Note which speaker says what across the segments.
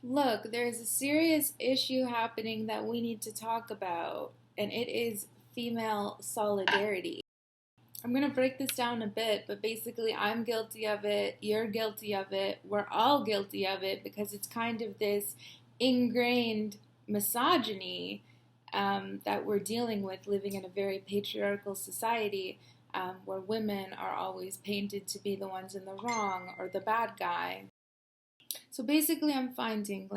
Speaker 1: Look, there's a serious issue happening that we need to talk about, and it is female solidarity. I'm going to break this down a bit, but basically, I'm guilty of it, you're guilty of it, we're all guilty of it because it's kind of this ingrained misogyny that we're dealing with living in a very patriarchal society where women are always painted to be the ones in the wrong or the bad guy. So basically, I'm finding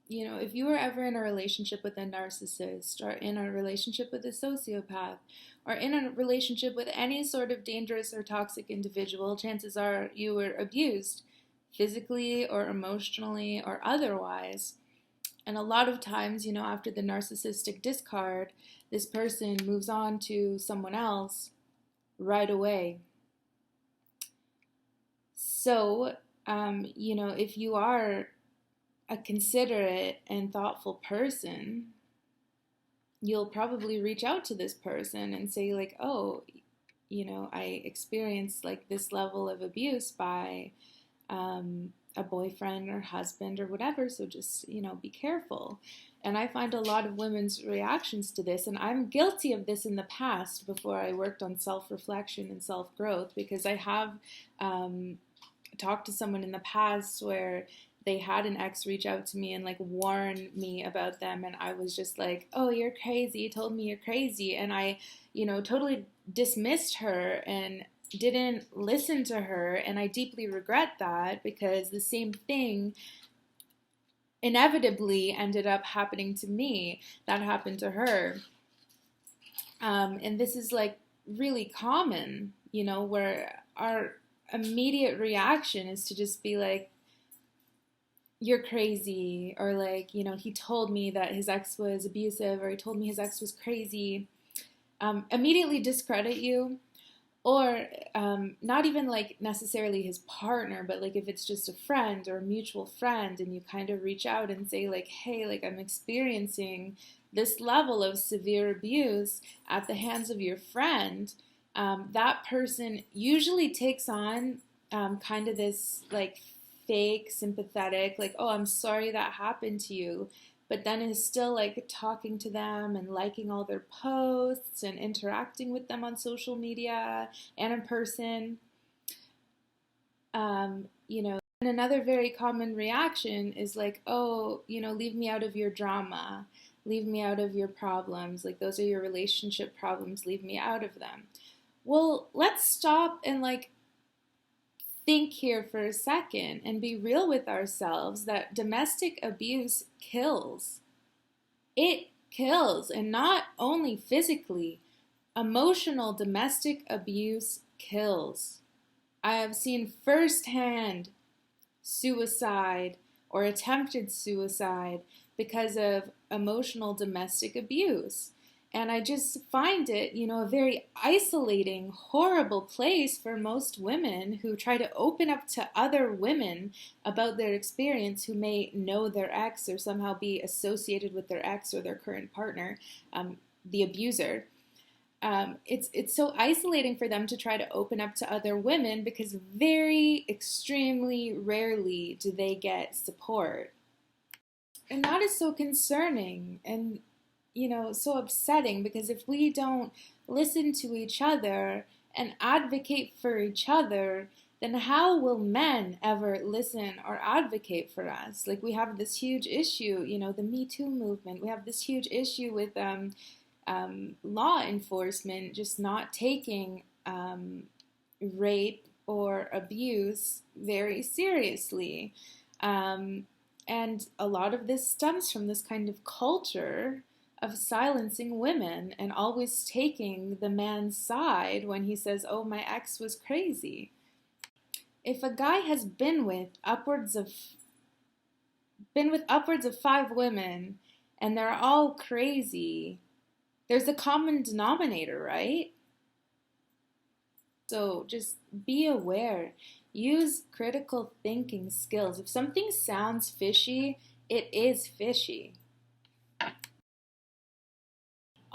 Speaker 1: if you were ever in a relationship with a narcissist or in a relationship with a sociopath or in a relationship with any sort of dangerous or toxic individual, chances are you were abused physically or emotionally or otherwise. And a lot of times, after the narcissistic discard, this person moves on to someone else right away. So, if you are a considerate and thoughtful person, you'll probably reach out to this person and say, like, oh, I experienced like this level of abuse by a boyfriend or husband or whatever, so just, be careful. And I find a lot of women's reactions to this, and I'm guilty of this in the past before I worked on self reflection and self growth, because I have talked to someone in the past where they had an ex reach out to me and like warn me about them, and I was just like, oh, you're crazy, you told me you're crazy, and I totally dismissed her and didn't listen to her, and I deeply regret that because the same thing inevitably ended up happening to me that happened to her. And this is like really common, where our immediate reaction is to just be like, you're crazy, or like, he told me that his ex was abusive, or he told me his ex was crazy. Immediately discredit you, or not even like necessarily his partner, but like if it's just a friend or a mutual friend, and you kind of reach out and say like, hey, like I'm experiencing this level of severe abuse at the hands of your friend. That person usually takes on kind of this like fake sympathetic, like, oh, I'm sorry that happened to you, but then is still like talking to them and liking all their posts and interacting with them on social media and in person. And another very common reaction is like, oh, leave me out of your drama, leave me out of your problems, like those are your relationship problems, leave me out of them. Well, let's stop and like think here for a second and be real with ourselves that domestic abuse kills. It kills, and not only physically, emotional domestic abuse kills. I have seen firsthand suicide or attempted suicide because of emotional domestic abuse. And I just find it, a very isolating, horrible place for most women who try to open up to other women about their experience who may know their ex or somehow be associated with their ex or their current partner, the abuser. It's so isolating for them to try to open up to other women because very extremely rarely do they get support. And that is so concerning and, so upsetting, because if we don't listen to each other and advocate for each other, then how will men ever listen or advocate for us? Like, we have this huge issue, the Me Too movement. We have this huge issue with law enforcement just not taking rape or abuse very seriously. And a lot of this stems from this kind of culture of silencing women and always taking the man's side when he says, oh, my ex was crazy. If a guy has been with upwards of 5 women and they're all crazy, there's a common denominator, right? So just be aware. Use critical thinking skills. If something sounds fishy, it is fishy.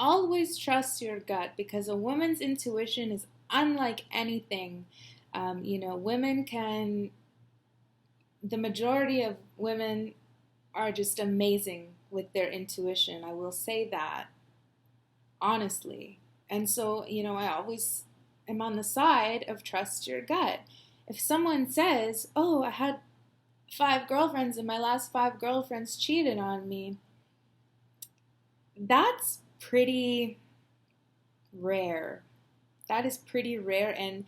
Speaker 1: Always trust your gut, because a woman's intuition is unlike anything. Women can, the majority of women are just amazing with their intuition. I will say that honestly. And so, I always am on the side of trust your gut. If someone says, "Oh, I had 5 girlfriends and my last 5 girlfriends cheated on me," that's pretty rare. That is pretty rare. And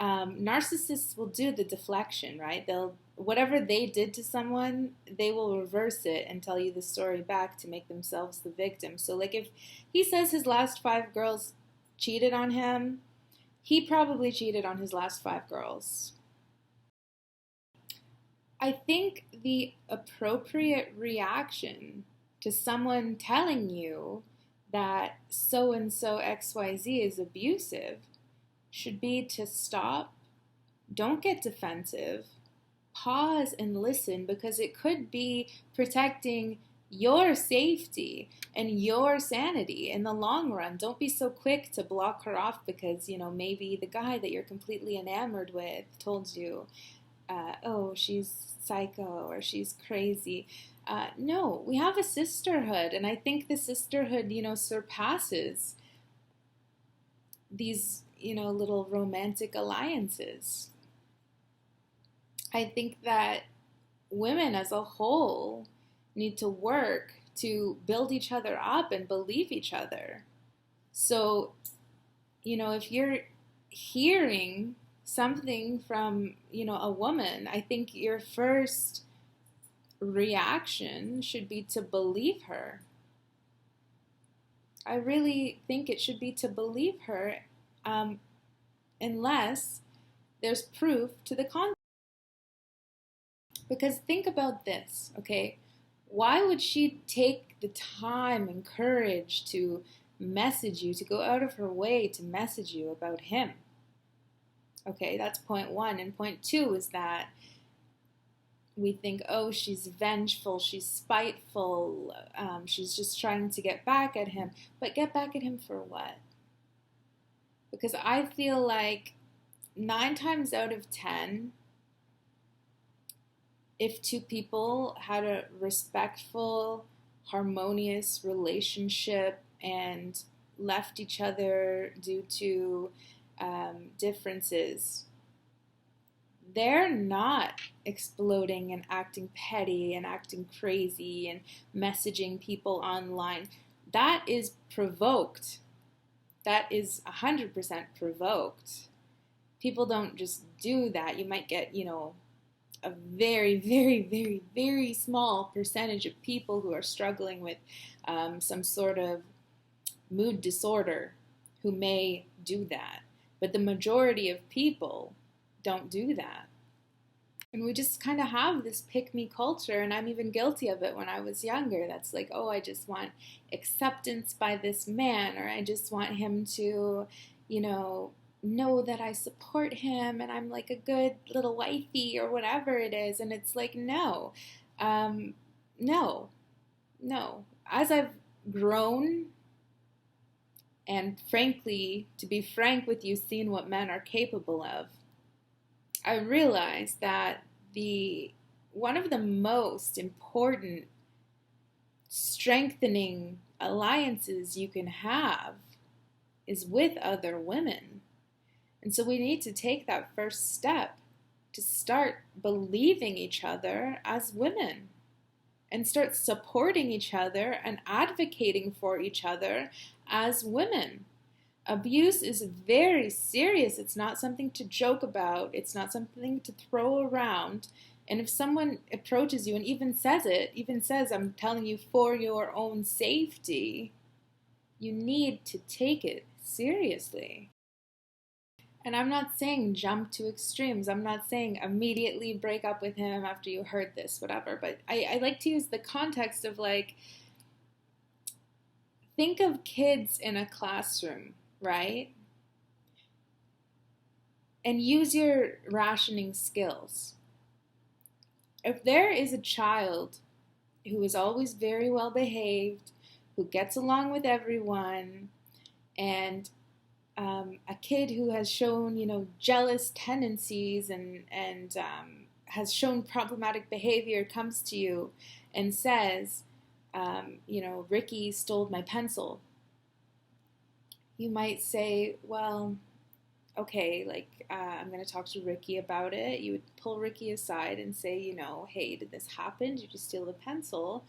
Speaker 1: narcissists will do the deflection, right? They'll whatever they did to someone, they will reverse it and tell you the story back to make themselves the victim. So, like, if he says his last 5 girls cheated on him, he probably cheated on his last 5 girls. I think the appropriate reaction to someone telling you that so and so XYZ is abusive should be to stop, don't get defensive, pause and listen, because it could be protecting your safety and your sanity in the long run. Don't be so quick to block her off because, maybe the guy that you're completely enamored with told you, oh, she's psycho or she's crazy. No, we have a sisterhood, and I think the sisterhood, surpasses these, little romantic alliances. I think that women as a whole need to work to build each other up and believe each other. So, if you're hearing something from, a woman, I think your first reaction should be to believe her. I really think it should be to believe her, unless there's proof to the contrary. Because think about this, okay? Why would she take the time and courage to message you, to go out of her way to message you about him? Okay, that's point one. And point two is that we think, oh, she's vengeful, she's spiteful, she's just trying to get back at him. But get back at him for what? Because I feel like 9 times out of 10, if two people had a respectful, harmonious relationship and left each other due to differences, they're not exploding and acting petty and acting crazy and messaging people online. That is provoked. That is 100% provoked. People don't just do that. You might get, a very, very, very, very small percentage of people who are struggling with some sort of mood disorder who may do that. But the majority of people don't do that. And we just kind of have this pick me culture, and I'm even guilty of it when I was younger. That's like, oh, I just want acceptance by this man, or I just want him to, know that I support him and I'm like a good little wifey or whatever it is. And it's like, no, no, no. As I've grown, and frankly, to be frank with you, seen what men are capable of, I realized that one of the most important strengthening alliances you can have is with other women. And so we need to take that first step to start believing each other as women and start supporting each other and advocating for each other as women. Abuse is very serious. It's not something to joke about. It's not something to throw around. And if someone approaches you and even says, I'm telling you for your own safety, you need to take it seriously. And I'm not saying jump to extremes. I'm not saying immediately break up with him after you heard this, whatever. But I like to use the context of, like, think of kids in a classroom, right? And use your rationing skills. If there is a child who is always very well behaved, who gets along with everyone, and a kid who has shown, jealous tendencies and has shown problematic behavior comes to you and says, Ricky stole my pencil, you might say, well, okay, I'm going to talk to Ricky about it. You would pull Ricky aside and say, hey, did this happen? Did you steal the pencil?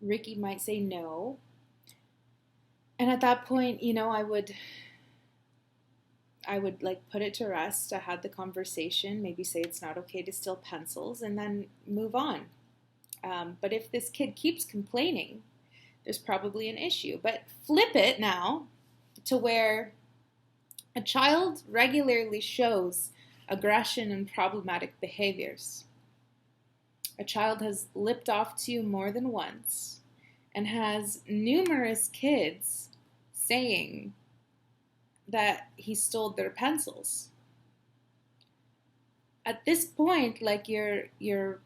Speaker 1: Ricky might say no. And at that point, I would like put it to rest. I had the conversation, maybe say it's not okay to steal pencils, and then move on. But if this kid keeps complaining, there's probably an issue. But flip it now to where a child regularly shows aggression and problematic behaviors. A child has lipped off to you more than once and has numerous kids saying that he stole their pencils. At this point, like your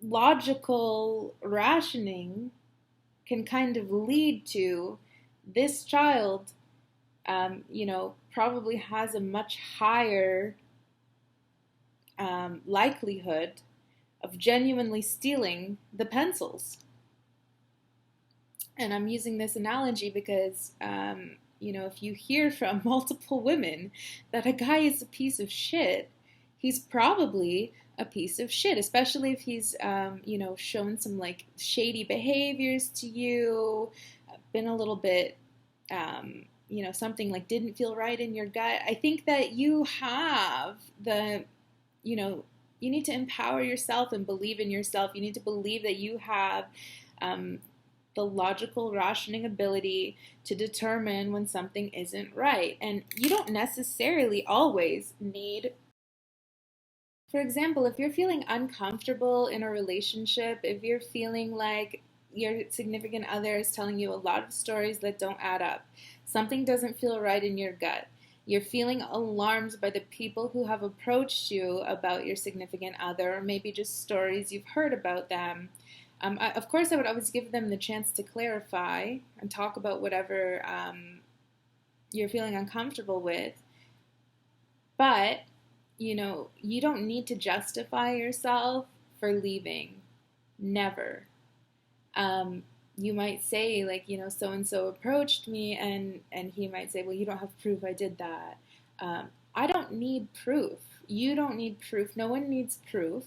Speaker 1: logical rationing can kind of lead to this child, probably has a much higher likelihood of genuinely stealing the pencils. And I'm using this analogy because, if you hear from multiple women that a guy is a piece of shit, he's probably a piece of shit, especially if he's, shown some like shady behaviors to you, been a little bit, something like didn't feel right in your gut. I think that you have you need to empower yourself and believe in yourself. You need to believe that you have the logical rationing ability to determine when something isn't right. And you don't necessarily always need, for example, if you're feeling uncomfortable in a relationship, if you're feeling like your significant other is telling you a lot of stories that don't add up, something doesn't feel right in your gut, you're feeling alarmed by the people who have approached you about your significant other, or maybe just stories you've heard about them. Of course, I would always give them the chance to clarify and talk about whatever you're feeling uncomfortable with. But, you don't need to justify yourself for leaving. Never. You might say, like, so-and-so approached me, and he might say, well, you don't have proof I did that. I don't need proof. You don't need proof. No one needs proof.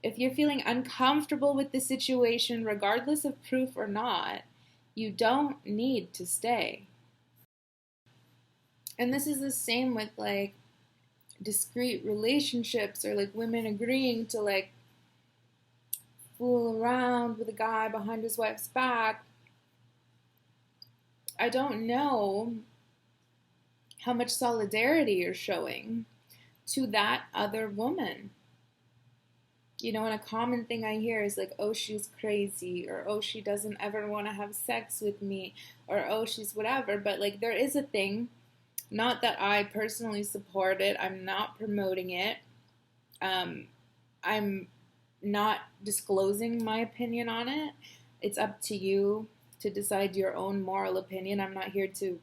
Speaker 1: If you're feeling uncomfortable with the situation, regardless of proof or not, you don't need to stay. And this is the same with like discreet relationships, or like women agreeing to like fool around with a guy behind his wife's back. I don't know how much solidarity you're showing to that other woman. And a common thing I hear is like, oh, she's crazy, or oh, she doesn't ever want to have sex with me, or oh, she's whatever. But like, there is a thing, not that I personally support it, I'm not promoting it, I'm not disclosing my opinion on it. It's up to you to decide your own moral opinion. I'm not here to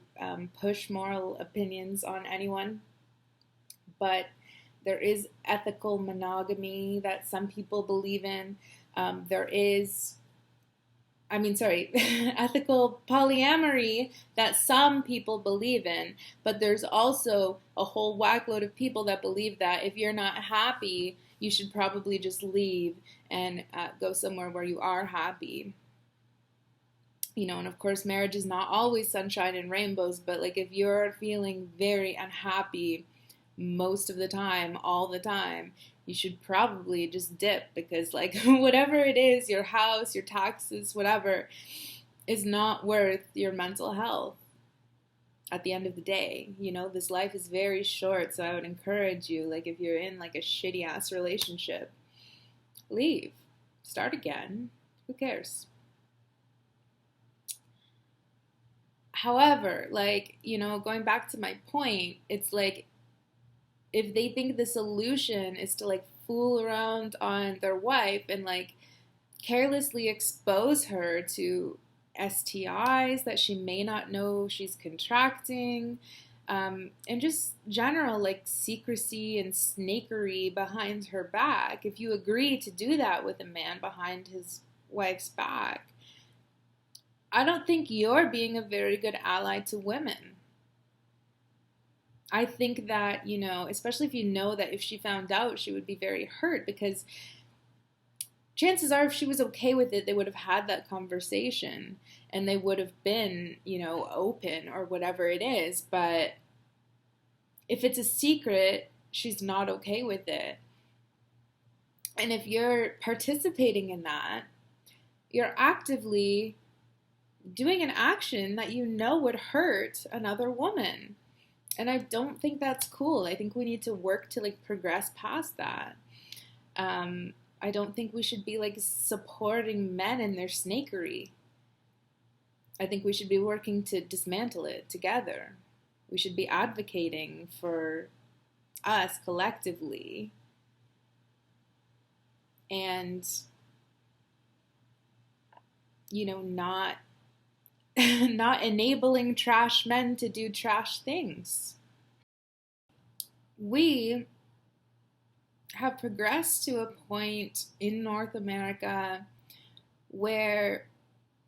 Speaker 1: push moral opinions on anyone, but there is ethical monogamy that some people believe in. Ethical polyamory that some people believe in, but there's also a whole whackload of people that believe that if you're not happy, you should probably just leave and go somewhere where you are happy. And of course, marriage is not always sunshine and rainbows, but like if you're feeling very unhappy most of the time, all the time, you should probably just dip, because like whatever it is, your house, your taxes, whatever, is not worth your mental health at the end of the day. This life is very short, so I would encourage you, like if you're in like a shitty ass relationship, leave, start again, who cares? However, like, going back to my point, it's like if they think the solution is to like fool around on their wife and like carelessly expose her to STIs that she may not know she's contracting, And just general like secrecy and snakery behind her back. If you agree to do that with a man behind his wife's back, I don't think you're being a very good ally to women. I think that, especially if you know that if she found out, she would be very hurt, because chances are if she was okay with it, they would have had that conversation and they would have been, open or whatever it is. But if it's a secret, she's not okay with it. And if you're participating in that, you're actively doing an action that you know would hurt another woman. And I don't think that's cool. I think we need to work to like progress past that. I don't think we should be like supporting men in their snakery. I think we should be working to dismantle it together. We should be advocating for us collectively, and not not enabling trash men to do trash things. We have progressed to a point in North America where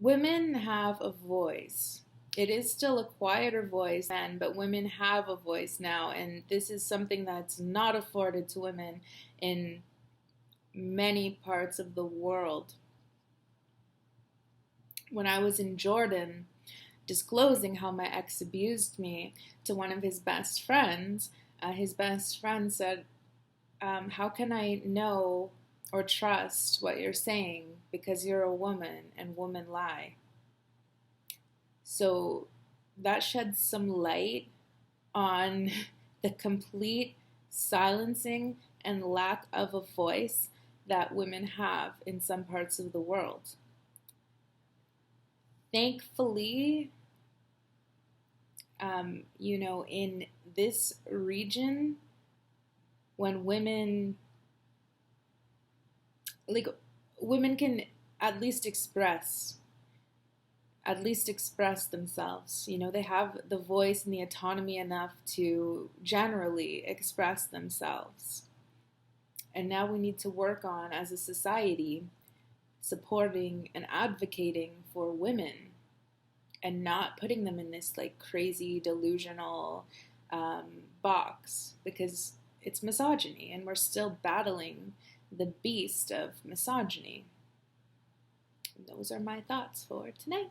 Speaker 1: women have a voice. It is still a quieter voice then, but women have a voice now, and this is something that's not afforded to women in many parts of the world. When I was in Jordan disclosing how my ex abused me to one of his best friend said, how can I know or trust what you're saying, because you're a woman and women lie? So that sheds some light on the complete silencing and lack of a voice that women have in some parts of the world. Thankfully, in this region, when women can at least express themselves. They have the voice and the autonomy enough to generally express themselves. And now we need to work on, as a society, supporting and advocating for women and not putting them in this like crazy delusional box, because it's misogyny and we're still battling the beast of misogyny. And those are my thoughts for tonight.